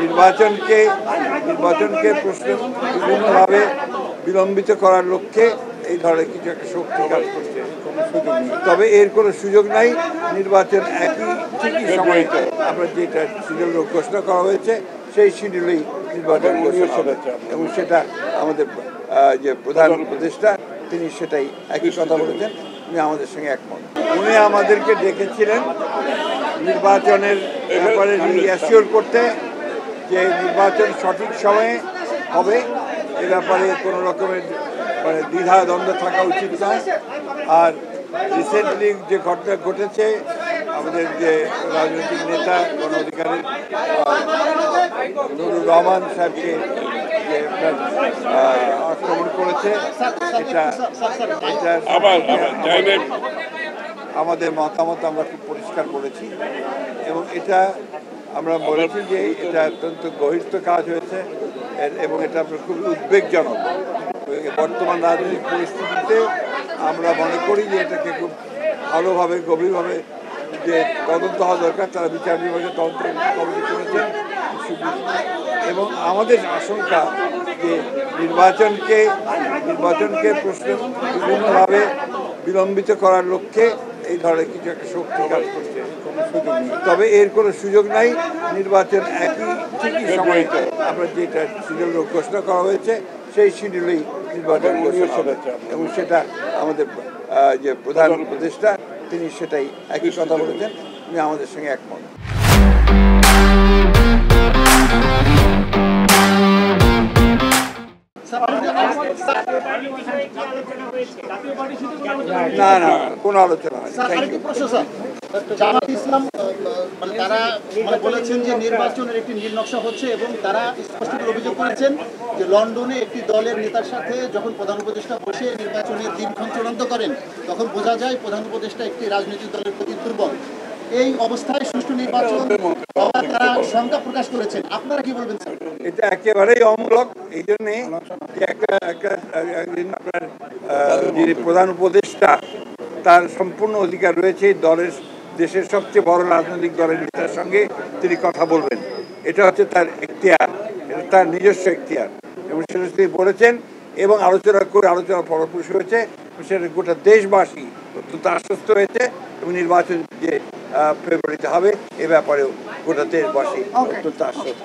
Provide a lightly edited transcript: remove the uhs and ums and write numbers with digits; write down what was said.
নির্বাচনকে প্রশ্ন বিভিন্নভাবে বিলম্বিত করার লক্ষ্যে এই ধরনের কিছু একটা শক্তি কাজ করছে। তবে এর কোনো সুযোগ নাই। নির্বাচন ঠিকই সময়ে আমরা যেটা শিডিউল ঘোষণা করা হয়েছে সেই শিডিউলেই নির্বাচন ঘোষণা হবে এবং সেটা আমাদের যে প্রধান উপদেষ্টা তিনি সেটাই একই কথা বলেছেন। উনি আমাদের সঙ্গে একমত। উনি আমাদেরকে ডেকেছিলেন নির্বাচনের ব্যাপারে রিঅ্যাসিওর করতে, যে নির্বাচন সঠিক সময়ে হবে এ ব্যাপারে কোনো রকমের দ্বিধা দ্বন্দ্ব থাকা উচিত নয়। আর রিসেন্টলি যে ঘটনা ঘটেছে, আমাদের যে রাজনৈতিক নেতা গণ অধিকারের নুরুর রহমান সাহেবকে যে আক্রমণ করেছে, এটা আমাদের মতামত আমরা খুব পরিষ্কার করেছি এবং এটা আমরা বলেছি যে এটা অত্যন্ত গভীরত কাজ হয়েছে এবং এটা খুব উদ্বেগজনক। বর্তমান রাজনৈতিক পরিস্থিতিতে আমরা মনে করি যে এটাকে খুব ভালোভাবে গভীরভাবে যে তদন্ত হওয়া দরকার, তারা বিচার বিভাগে তদন্ত কমিটি করেছেন এবং আমাদের আশঙ্কা যে নির্বাচনকে প্রশ্ন বিভিন্নভাবে বিলম্বিত করার লক্ষ্যে এই ধরনের কিছু একটা শক্তি কাজ করছে। তবে এর কোনো সুযোগ নাই। নির্বাচন ঠিকই সময়ে আমরা যেটা শিডিউল ঘোষণা করা হয়েছে সেই শিডিউলেই নির্বাচন ঘোষণা হবে এবং সেটা আমাদের যে প্রধান উপদেষ্টা তিনি সেটাই একই কথা বলেছেন। উনি আমাদের সঙ্গে একমত। না না, কোনো আলোচনা নেই। জামাত ইসলাম তারা বলেছেন যে নির্বাচনের একটি নীল নকশা হচ্ছে এবং তারা স্পষ্ট করে অভিযোগ করেছেন যে লন্ডনে একটি দলের নেতার সাথে যখন প্রধান উপদেষ্টা বসে নির্বাচনের দিনক্ষণ চূড়ান্ত করেন তখন বোঝা যায় প্রধান উপদেষ্টা একটি রাজনৈতিক দলের প্রতি দুর্বল। এই অবস্থায় সুষ্ঠু নির্বাচন হওয়ার তারা শঙ্কা প্রকাশ করেছেন। আপনারা কি বলবেন স্যার? এটা একেবারেই অমূলক। এই জন্যে আপনার যিনি প্রধান উপদেষ্টা তার সম্পূর্ণ অধিকার রয়েছে দেশের সবচেয়ে বড় রাজনৈতিক দলের নেতার সঙ্গে তিনি কথা বলবেন। এটা হচ্ছে তার এখতিয়ার, এটা তার নিজস্ব এখতিয়ার এবং সেটা তিনি বলেছেন এবং আলোচনা ফলপ্রসূ হয়েছে। সেটা গোটা দেশবাসী অত্যন্ত আশ্বস্ত হয়েছে এবং নির্বাচন যে ফেব্রুয়ারিতে হবে এ ব্যাপারেও গোটা দেশবাসী অত্যন্ত আশ্বস্ত।